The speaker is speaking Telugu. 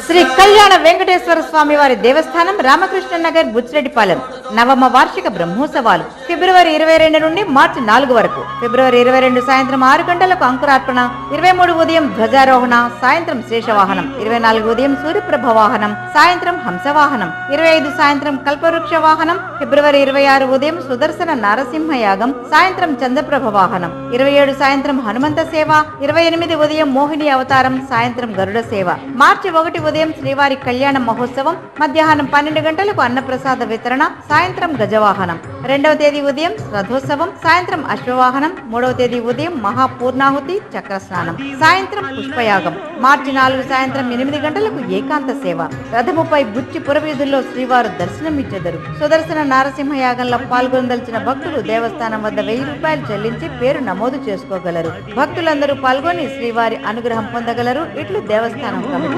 శ్రీ కళ్యాణ వెంకటేశ్వర స్వామి వారి దేవస్థానం రామకృష్ణ నగర్ బుచ్చిరెడ్డిపాలెం నవమ వార్షిక బ్రహ్మోత్సవాలు ఫిబ్రవరి 22 నుండి మార్చి 4 వరకు. ఫిబ్రవరి 22 సాయంత్రం 6 గంటలకు అంకురార్పణ, 23 ఉదయం ధ్వజారోహణ, సాయంత్రం శేషవాహనం, 24 ఉదయం సూర్యప్రభ వాహనం, సాయంత్రం హంసవాహనం, 25 సాయంత్రం కల్పవృక్ష వాహనం, ఫిబ్రవరి 26 ఉదయం సుదర్శన నారసింహ యాగం, సాయంత్రం చంద్రప్రభ వాహనం, 27 సాయంత్రం హనుమంత సేవ, 28 ఉదయం మోహిని అవతారం, సాయంత్రం గరుడ సేవ. మార్చి 1 ఉదయం శ్రీవారి కళ్యాణ మహోత్సవం, మధ్యాహ్నం 12 గంటలకు అన్నప్రసాద వితరణ, సాయంత్రం గజవాహనం. 2వ తేదీ ఉదయం రథోత్సవం, సాయంత్రం అశ్వవాహనం. 3వ తేదీ ఉదయం మహాపూర్ణాహుతి చక్రస్నానం, సాయంత్రం పుష్పయాగం. మార్చి 4 సాయంత్రం 8 గంటలకు ఏకాంత సేవ. రథముపై బుచ్చి పురవీధుల్లో శ్రీవారు దర్శనమిచ్చెదరు. సుదర్శన నారసింహ యాగంలో పాల్గొనదలిచిన భక్తులు దేవస్థానం వద్ద 1000 రూపాయలు చెల్లించి పేరు నమోదు చేసుకోగలరు. భక్తులందరూ పాల్గొని శ్రీవారి అనుగ్రహం పొందగలరు. ఇట్లు దేవస్థానం కమిటీ.